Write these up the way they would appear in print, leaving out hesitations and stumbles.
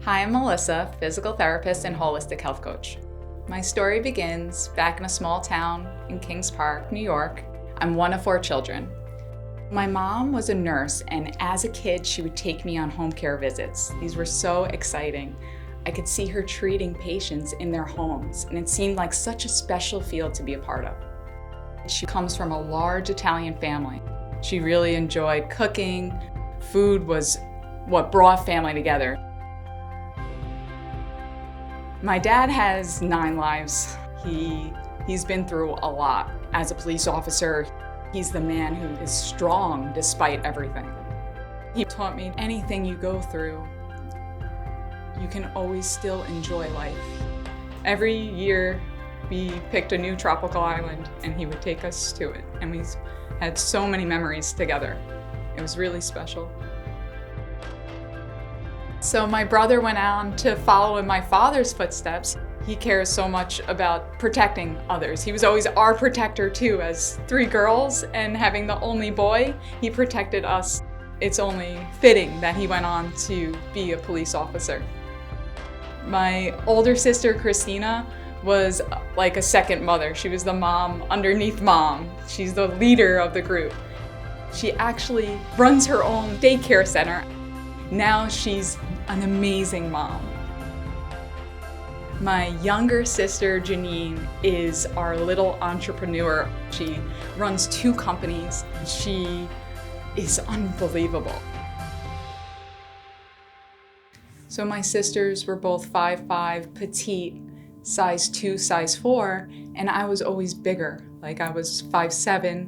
Hi, I'm Melissa, physical therapist and holistic health coach. My story begins back in a small town in Kings Park, New York. I'm one of 4 children. My mom was a nurse, and as a kid, she would take me on home care visits. These were so exciting. I could see her treating patients in their homes, and it seemed like such a special field to be a part of. She comes from a large Italian family. She really enjoyed cooking. Food was what brought family together. My dad has 9 lives. He's been through a lot. As a police officer, he's the man who is strong despite everything. He taught me anything you go through, you can always still enjoy life. Every year, we picked a new tropical island and he would take us to it. And we had so many memories together. It was really special. So my brother went on to follow in my father's footsteps. He cares so much about protecting others. He was always our protector too. As 3 girls and having the only boy, he protected us. It's only fitting that he went on to be a police officer. My older sister, Christina, was like a second mother. She was the mom underneath mom. She's the leader of the group. She actually runs her own daycare center. Now she's an amazing mom. My younger sister, Janine, is our little entrepreneur. She runs 2 companies. She is unbelievable. So my sisters were both 5'5", petite, size 2, size 4, and I was always bigger. Like I was 5'7",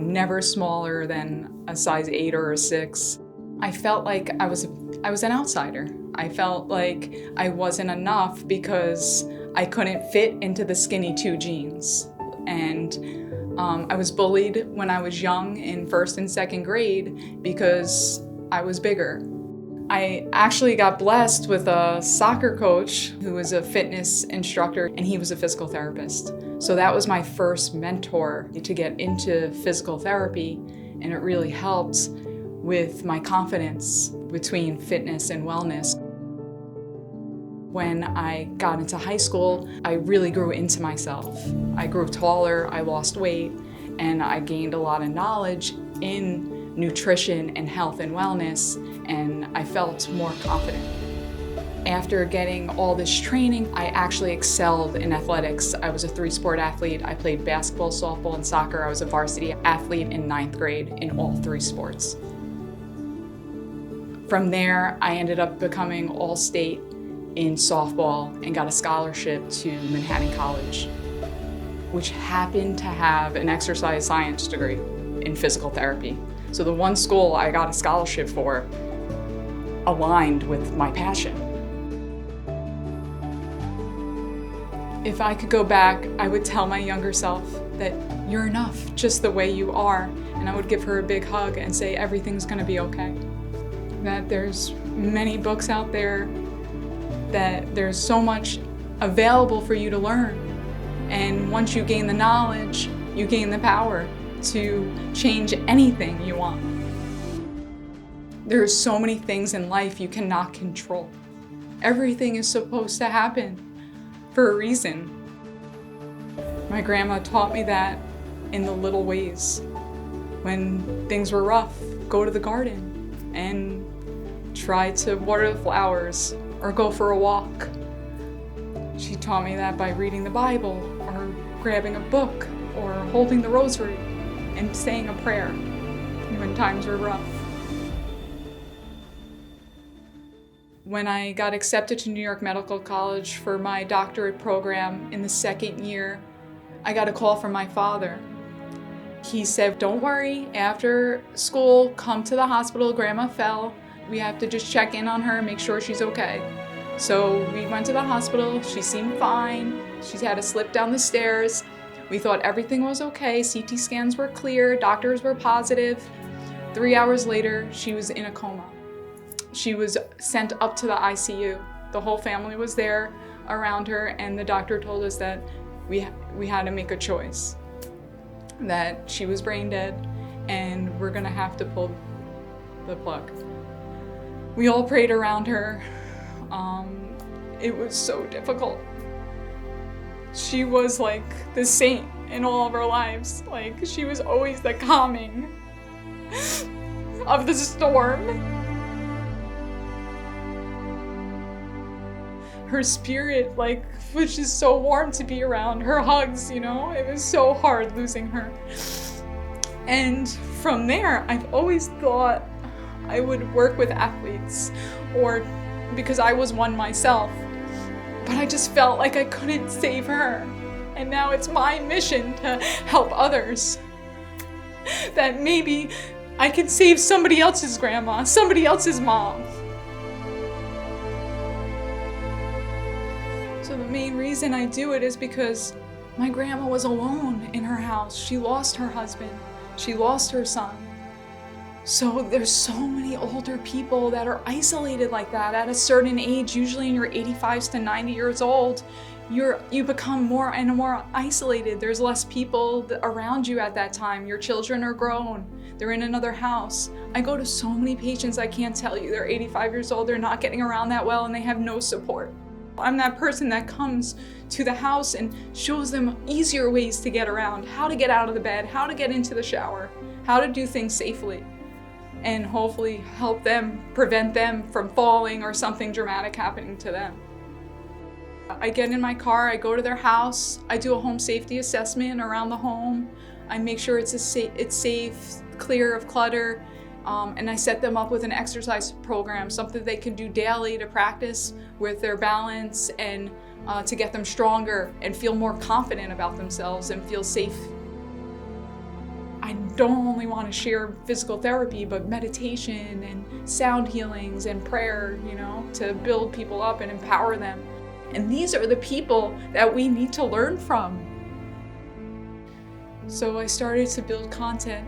never smaller than a size 8 or a 6. I felt like I was an outsider. I felt like I wasn't enough because I couldn't fit into the skinny 2 jeans. And I was bullied when I was young in 1st and 2nd grade because I was bigger. I actually got blessed with a soccer coach who was a fitness instructor, and he was a physical therapist. So that was my first mentor to get into physical therapy, and it really helped with my confidence between fitness and wellness. When I got into high school, I really grew into myself. I grew taller, I lost weight, and I gained a lot of knowledge in nutrition and health and wellness, and I felt more confident. After getting all this training, I actually excelled in athletics. I was a 3-sport athlete. I played basketball, softball, and soccer. I was a varsity athlete in 9th grade in all 3 sports. From there, I ended up becoming all-state in softball and got a scholarship to Manhattan College, which happened to have an exercise science degree in physical therapy. So the one school I got a scholarship for aligned with my passion. If I could go back, I would tell my younger self that you're enough just the way you are, and I would give her a big hug and say everything's gonna be okay. That there's many books out there, that there's so much available for you to learn. And once you gain the knowledge, you gain the power to change anything you want. There are so many things in life you cannot control. Everything is supposed to happen for a reason. My grandma taught me that in the little ways. When things were rough, go to the garden and try to water the flowers or go for a walk. She taught me that by reading the Bible or grabbing a book or holding the rosary and saying a prayer when times were rough. When I got accepted to New York Medical College for my doctorate program in the 2nd year, I got a call from my father. He said, "Don't worry, after school, come to the hospital, Grandma fell. We have to just check in on her and make sure she's okay." So we went to the hospital, she seemed fine. She had a slip down the stairs. We thought everything was okay, CT scans were clear, doctors were positive. 3 hours later, she was in a coma. She was sent up to the ICU. The whole family was there around her, and the doctor told us that we had to make a choice, that she was brain dead and we're gonna have to pull the plug. We all prayed around her. It was so difficult. She was like the saint in all of our lives. Like, she was always the calming of the storm. Her spirit, like, was just so warm to be around. Her hugs, you know, it was so hard losing her. And from there, I've always thought I would work with athletes, or because I was one myself. But I just felt like I couldn't save her. And now it's my mission to help others. That maybe I can save somebody else's grandma, somebody else's mom. So the main reason I do it is because my grandma was alone in her house. She lost her husband. She lost her son. So there's so many older people that are isolated like that at a certain age. Usually in your 85s to 90 years old, you become more and more isolated. There's less people around you at that time. Your children are grown. They're in another house. I go to so many patients, I can't tell you. They're 85 years old, they're not getting around that well, and they have no support. I'm that person that comes to the house and shows them easier ways to get around, how to get out of the bed, how to get into the shower, how to do things safely, and hopefully help them, prevent them from falling or something dramatic happening to them. I get in my car, I go to their house, I do a home safety assessment around the home, I make sure it's safe, clear of clutter, and I set them up with an exercise program, something they can do daily to practice with their balance and to get them stronger and feel more confident about themselves and feel safe. I don't only want to share physical therapy, but meditation and sound healings and prayer, you know, to build people up and empower them. And these are the people that we need to learn from. So I started to build content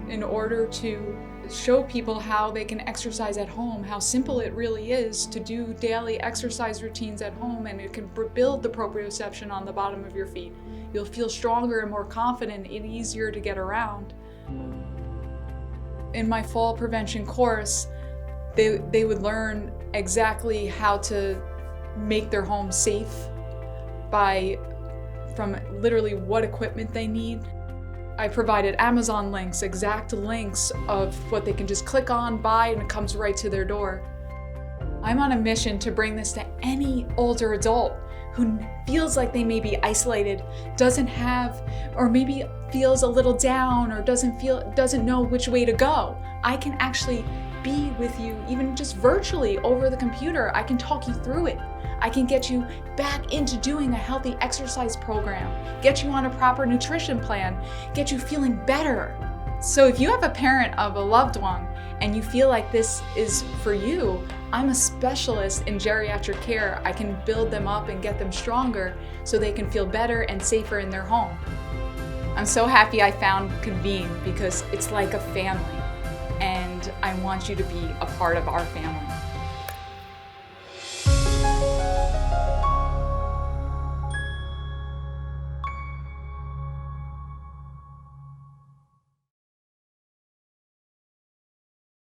in order to show people how they can exercise at home, how simple it really is to do daily exercise routines at home, and it can build the proprioception on the bottom of your feet. You'll feel stronger and more confident and easier to get around. In my fall prevention course, they would learn exactly how to make their home safe from literally what equipment they need. I provided Amazon links, exact links of what they can just click on, buy, and it comes right to their door. I'm on a mission to bring this to any older adult who feels like they may be isolated, doesn't have, or maybe feels a little down or doesn't know which way to go. I can actually be with you, even just virtually over the computer. I can talk you through it. I can get you back into doing a healthy exercise program, get you on a proper nutrition plan, get you feeling better. So if you have a parent of a loved one and you feel like this is for you, I'm a specialist in geriatric care. I can build them up and get them stronger so they can feel better and safer in their home. I'm so happy I found Convene because it's like a family, and I want you to be a part of our family.